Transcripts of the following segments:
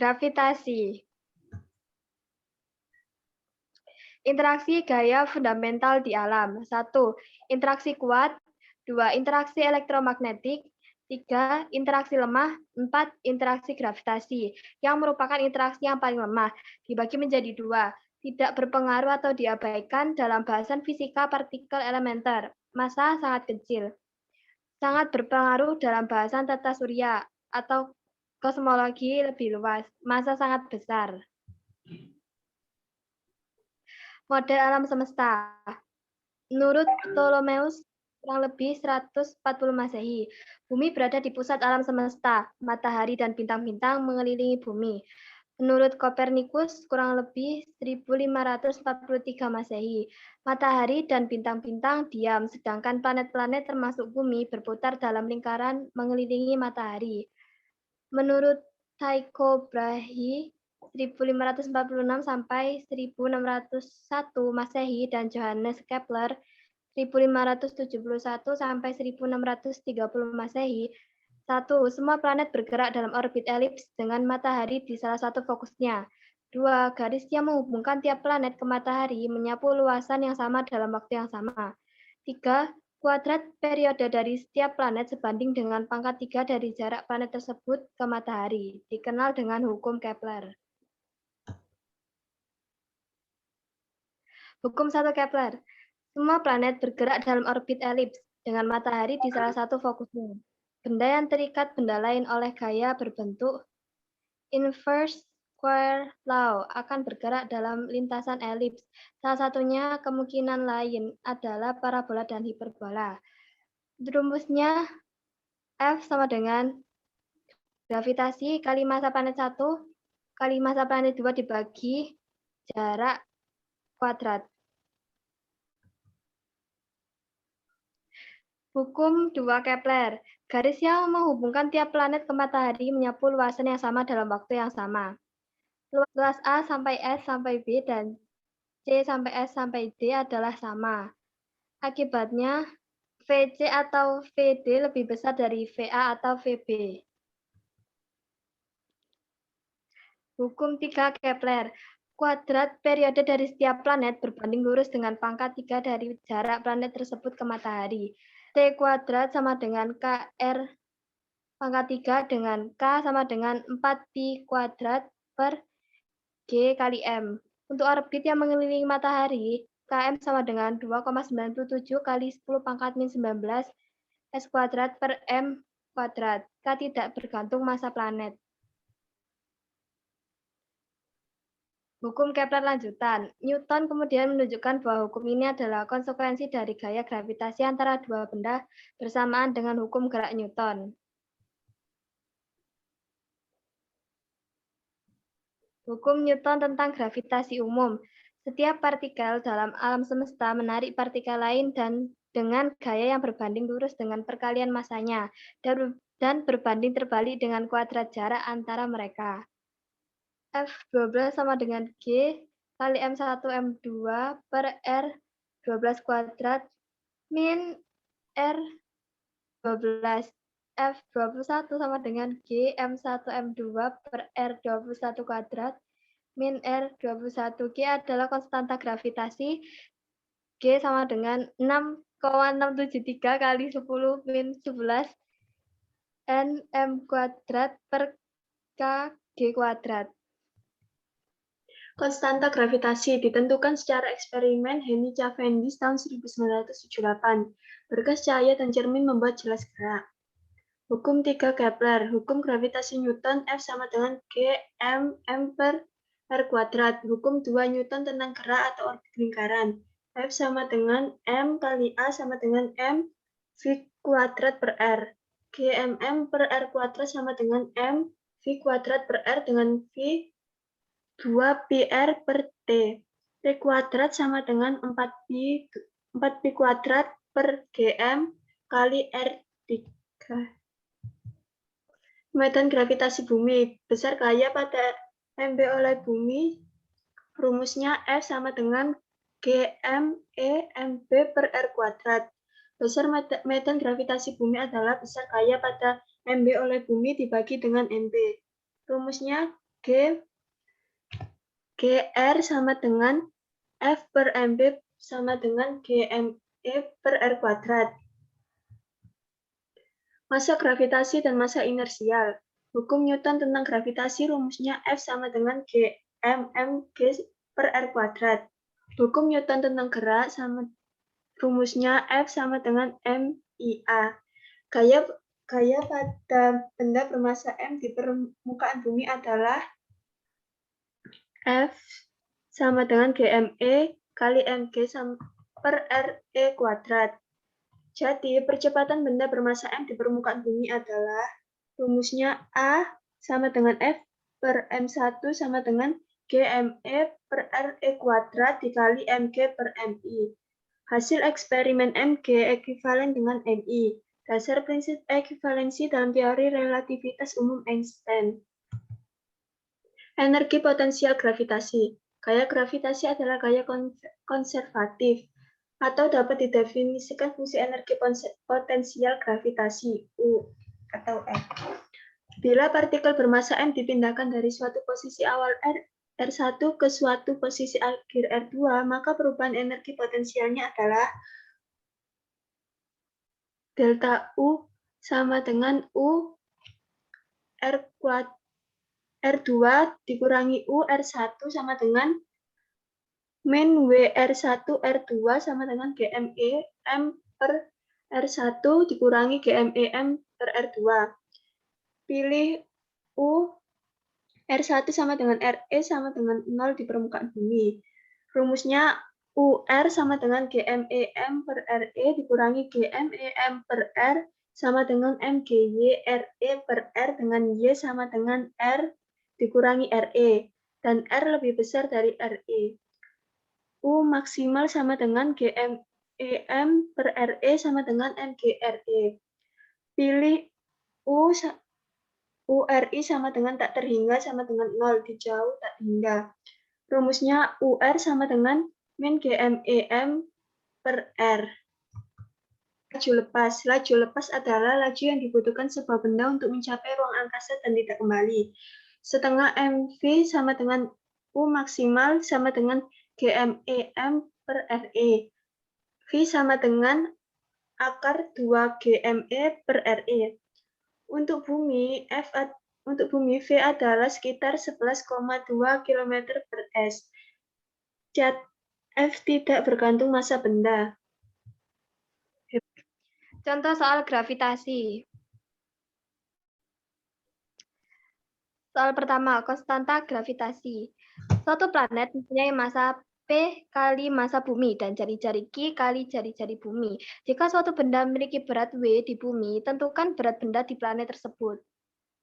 Gravitasi. Interaksi gaya fundamental di alam. 1. Interaksi kuat. 2. Interaksi elektromagnetik. 3. Interaksi lemah. 4. Interaksi gravitasi, yang merupakan interaksi yang paling lemah, dibagi menjadi 2. Tidak berpengaruh atau diabaikan dalam bahasan fisika partikel elementer. Massa sangat kecil. Sangat berpengaruh dalam bahasan tata surya atau kosmologi lebih luas. Massa sangat besar. Model alam semesta. Menurut Ptolemeus, kurang lebih 140 Masehi, bumi berada di pusat alam semesta. Matahari dan bintang-bintang mengelilingi bumi. Menurut Kopernikus, kurang lebih 1543 Masehi, matahari dan bintang-bintang diam, sedangkan planet-planet termasuk bumi berputar dalam lingkaran mengelilingi matahari. Menurut Tycho Brahe, 1546 sampai 1601 Masehi, dan Johannes Kepler 1571 sampai 1630 Masehi. 1. Semua planet bergerak dalam orbit elips dengan matahari di salah satu fokusnya. 2. Garis yang menghubungkan tiap planet ke matahari menyapu luasan yang sama dalam waktu yang sama. 3. Kuadrat periode dari setiap planet sebanding dengan pangkat 3 dari jarak planet tersebut ke matahari, dikenal dengan hukum Kepler. Hukum 1 Kepler. Semua planet bergerak dalam orbit elips dengan matahari di salah satu fokusnya. Benda yang terikat benda lain oleh gaya berbentuk inverse square law akan bergerak dalam lintasan elips. Salah satunya kemungkinan lain adalah parabola dan hiperbola. Rumusnya F sama dengan gravitasi kali massa planet 1 kali massa planet 2 dibagi jarak kuadrat. Hukum 2 Kepler. Garis yang menghubungkan tiap planet ke matahari menyapu luasan yang sama dalam waktu yang sama. Luas A sampai S sampai B dan C sampai S sampai D adalah sama. Akibatnya, VC atau VD lebih besar dari VA atau VB. Hukum 3 Kepler. Kuadrat periode dari setiap planet berbanding lurus dengan pangkat 3 dari jarak planet tersebut ke matahari. T kuadrat sama dengan KR pangkat 3 dengan K sama dengan 4pi kuadrat per G kali M. Untuk orbit yang mengelilingi matahari, KM sama dengan 2,97 kali 10 pangkat min 19 S kuadrat per M kuadrat. K tidak bergantung massa planet. Hukum Kepler lanjutan. Newton kemudian menunjukkan bahwa hukum ini adalah konsekuensi dari gaya gravitasi antara dua benda bersamaan dengan hukum gerak Newton. Hukum Newton tentang gravitasi umum. Setiap partikel dalam alam semesta menarik partikel lain dan dengan gaya yang berbanding lurus dengan perkalian massanya dan berbanding terbalik dengan kuadrat jarak antara mereka. F12 sama dengan G kali M1 M2 per R12 kuadrat min R12. F21 sama dengan G M1 M2 per R21 kuadrat min R21. G adalah konstanta gravitasi. G sama dengan 6,673 kali 10 min 11 Nm kuadrat per Kg kuadrat. Konstanta gravitasi ditentukan secara eksperimen Henry Cavendish tahun 1978. Berkas cahaya dan cermin membuat jelas gerak. Hukum 3 Kepler. Hukum gravitasi Newton F sama dengan G M per R kuadrat. Hukum 2 Newton tentang gerak atau orbit lingkaran. F sama dengan M kali A sama dengan M V kuadrat per R. GMM per R kuadrat sama dengan M V kuadrat per R dengan V 2πr per T. T kuadrat sama dengan 4pi kuadrat per GM kali R3. Medan gravitasi bumi. Besar gaya pada MB oleh bumi. Rumusnya F sama dengan GME MB per R kuadrat. Besar medan gravitasi bumi adalah besar gaya pada MB oleh bumi dibagi dengan MB. Rumusnya GR sama dengan F per MB sama dengan GME per R kuadrat. Massa gravitasi dan massa inersial. Hukum Newton tentang gravitasi rumusnya F sama dengan GMMG per R kuadrat. Hukum Newton tentang gerak sama rumusnya F sama dengan MIA. Gaya pada benda bermassa M di permukaan bumi adalah F sama dengan GME kali MG per RE kuadrat. Jadi, percepatan benda bermassa M di permukaan bumi adalah rumusnya A sama dengan F per M1 sama dengan GME per RE kuadrat dikali MG per MI. Hasil eksperimen MG ekuivalen dengan MI. Dasar prinsip ekuivalensi dalam teori relativitas umum Einstein. Energi potensial gravitasi. Gaya gravitasi adalah gaya konservatif atau dapat didefinisikan fungsi energi potensial gravitasi U atau F. Bila partikel bermassa M dipindahkan dari suatu posisi awal R1 ke suatu posisi akhir R2, maka perubahan energi potensialnya adalah delta U sama dengan U R2 dikurangi U R1 sama dengan min WR1 R2 sama dengan GME M per R1 dikurangi GME M per R2. Pilih U R1 sama dengan RE sama dengan 0 di permukaan bumi. Rumusnya UR sama dengan GME M per RE dikurangi GME M per R sama dengan MGY RE per R dengan Y sama dengan R dikurangi RE. Dan R lebih besar dari RE. U maksimal sama dengan GMEM per RE sama dengan MGRE. Pilih URI sama dengan tak terhingga sama dengan 0, dijauh tak hingga. Rumusnya UR sama dengan min GMEM per R. Laju lepas. Laju lepas adalah laju yang dibutuhkan sebuah benda untuk mencapai ruang angkasa dan tidak kembali. Setengah MV sama dengan U maksimal sama dengan GMEM per RE. V sama dengan akar 2 GME per RE. Untuk bumi, V adalah sekitar 11,2 km per S. Cat F tidak bergantung massa benda. Contoh soal gravitasi. Soal pertama, konstanta gravitasi. Suatu planet mempunyai massa P kali massa bumi dan jari-jari Q kali jari-jari bumi. Jika suatu benda memiliki berat W di bumi, tentukan berat benda di planet tersebut.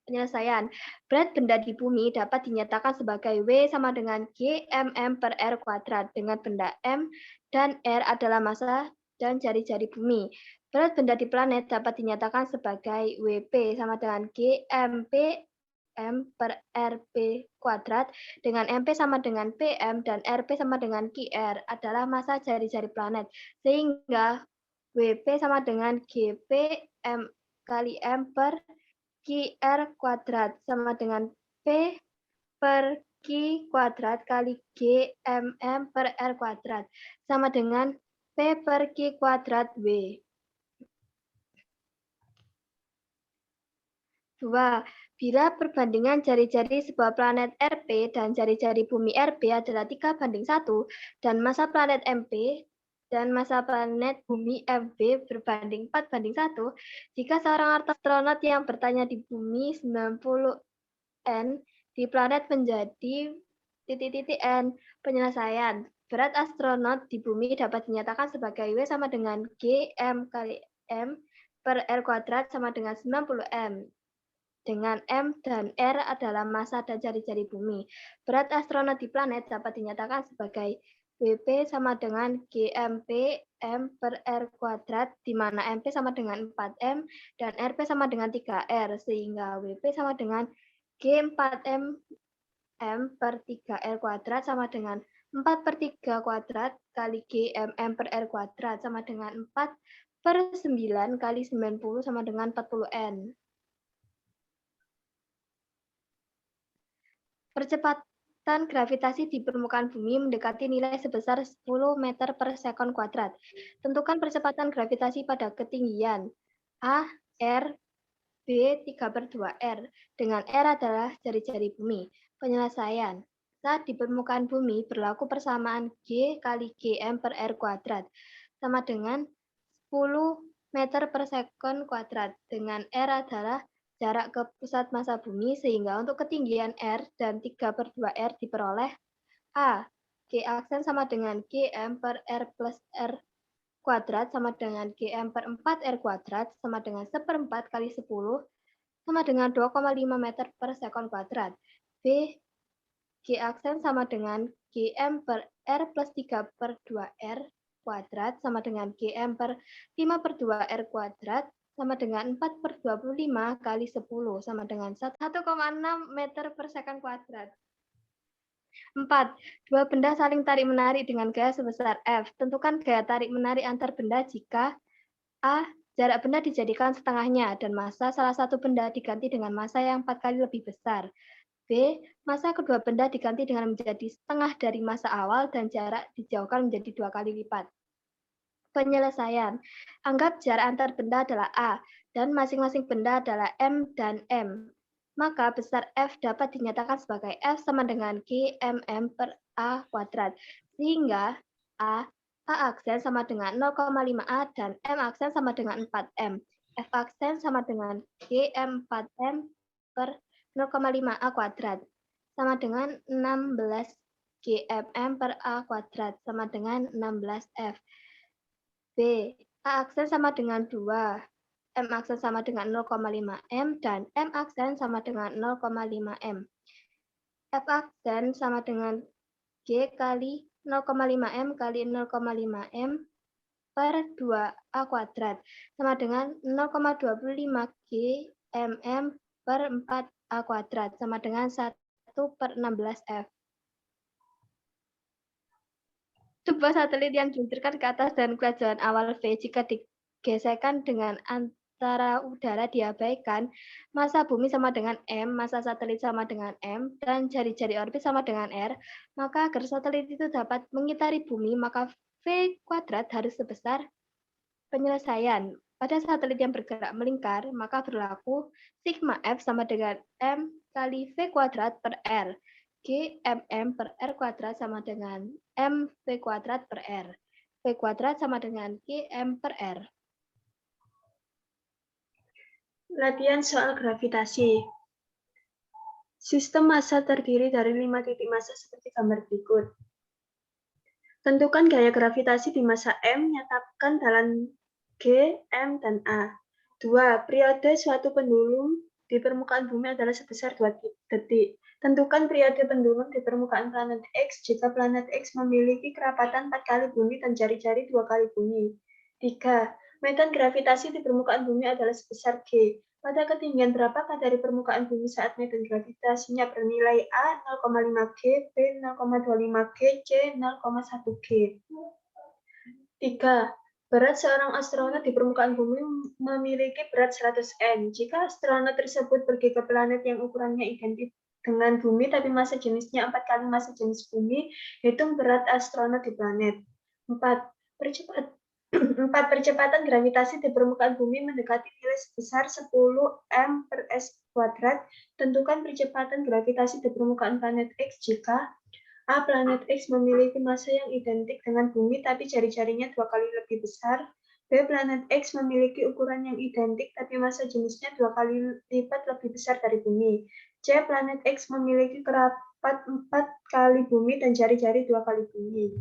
Penyelesaian. Berat benda di bumi dapat dinyatakan sebagai W sama dengan GMM per R kuadrat dengan benda M dan R adalah massa dan jari-jari bumi. Berat benda di planet dapat dinyatakan sebagai WP sama dengan GMP M per RP kuadrat dengan MP sama dengan PM dan RP sama dengan QR adalah massa jari-jari planet. Sehingga WP sama dengan GP M kali M per QR kuadrat sama dengan P per Q kuadrat kali G MM per R kuadrat sama dengan P per Q kuadrat W. 2. Bila perbandingan jari-jari sebuah planet RP dan jari-jari bumi RP adalah 3:1 dan massa planet MP dan massa planet bumi MB berbanding 4:1, jika seorang astronot yang bertanya di bumi 90 N di planet menjadi N. Penyelesaian. Berat astronot di bumi dapat dinyatakan sebagai W sama dengan G M kali M per R kuadrat sama dengan 90 M. Dengan M dan R adalah massa dan jari-jari bumi. Berat astronot di planet dapat dinyatakan sebagai WP sama dengan GMP M per R kuadrat, di mana MP sama dengan 4M dan RP sama dengan 3R, sehingga WP sama dengan G4M M per 3R kuadrat sama dengan 4/3 kuadrat kali GMM per R kuadrat sama dengan 4/9 kali 90 sama dengan 40N. Percepatan gravitasi di permukaan bumi mendekati nilai sebesar 10 meter per sekon kuadrat. Tentukan percepatan gravitasi pada ketinggian A, R, B 3/2R, dengan R adalah jari-jari bumi. Penyelesaian. Saat di permukaan bumi berlaku persamaan G kali Gm per R kuadrat, sama dengan 10 meter per sekon kuadrat, dengan R adalah jarak ke pusat massa bumi, sehingga untuk ketinggian R dan 3/2R diperoleh A. G aksen sama dengan Gm per R plus R kuadrat sama dengan Gm per 4R kuadrat sama dengan 1/4 kali 10 sama dengan 2,5 meter per sekon kuadrat. B. G aksen sama dengan Gm per R plus 3/2R kuadrat sama dengan Gm per 5/2R kuadrat sama dengan 4/25 kali 10 sama dengan 1,6 meter per sekon kuadrat. 4. Dua benda saling tarik-menarik dengan gaya sebesar F. Tentukan gaya tarik-menarik antar benda jika A. Jarak benda dijadikan setengahnya dan massa salah satu benda diganti dengan massa yang 4 kali lebih besar. B. Massa kedua benda diganti dengan menjadi setengah dari massa awal dan jarak dijauhkan menjadi 2 kali lipat. Penyelesaian. Anggap jarak antar benda adalah A dan masing-masing benda adalah M dan M. Maka besar F dapat dinyatakan sebagai F sama dengan Gmm per A kuadrat. Sehingga A aksen sama dengan 0,5 A dan M aksen sama dengan 4M. F aksen sama dengan Gm 4M per 0,5 A kuadrat sama dengan 16 Gmm per A kuadrat sama dengan 16 F. B. A aksen sama dengan 2, M aksen sama dengan 0,5 M, dan M aksen sama dengan 0,5 M. F aksen sama dengan G kali 0,5 M kali 0,5 M per 2A kuadrat, sama dengan 0,25 G mm per 4A kuadrat, sama dengan 1/16 F. Sebuah satelit yang diluncurkan ke atas dan kejauhan awal V jika digesekkan dengan antara udara diabaikan, massa bumi sama dengan M, massa satelit sama dengan M, dan jari-jari orbit sama dengan R, maka agar satelit itu dapat mengitari bumi, maka V kuadrat harus sebesar penyelesaian. Pada satelit yang bergerak melingkar, maka berlaku sigma F sama dengan M kali V kuadrat per R. Gmm per R kuadrat sama dengan M V kuadrat per R. V kuadrat sama dengan Gm per R. Latihan soal gravitasi. Sistem massa terdiri dari 5 titik massa seperti gambar berikut. Tentukan gaya gravitasi di massa M, nyatakan dalam G, M, dan A. 2. Periode suatu pendulum di permukaan bumi adalah sebesar 2 detik. Tentukan periode pendulum di permukaan planet X jika planet X memiliki kerapatan 4 kali bumi dan jari-jari 2 kali bumi. 3. Medan gravitasi di permukaan bumi adalah sebesar G. Pada ketinggian berapakah dari permukaan bumi saat medan gravitasinya bernilai A 0,5 G, B 0,25 G, C 0,1 G. 3. Berat seorang astronot di permukaan bumi memiliki berat 100 N. Jika astronot tersebut pergi ke planet yang ukurannya identik dengan bumi tapi massa jenisnya 4 kali massa jenis bumi, hitung berat astronot di planet. 4. Percepatan gravitasi di permukaan bumi mendekati nilai sebesar 10 m per s kuadrat. Tentukan percepatan gravitasi di permukaan planet X jika A. Planet X memiliki massa yang identik dengan bumi tapi jari-jarinya 2 kali lebih besar. B. Planet X memiliki ukuran yang identik tapi massa jenisnya 2 kali lipat lebih besar dari bumi. C. Planet X memiliki kerapat 4 kali bumi dan jari-jari 2 kali bumi.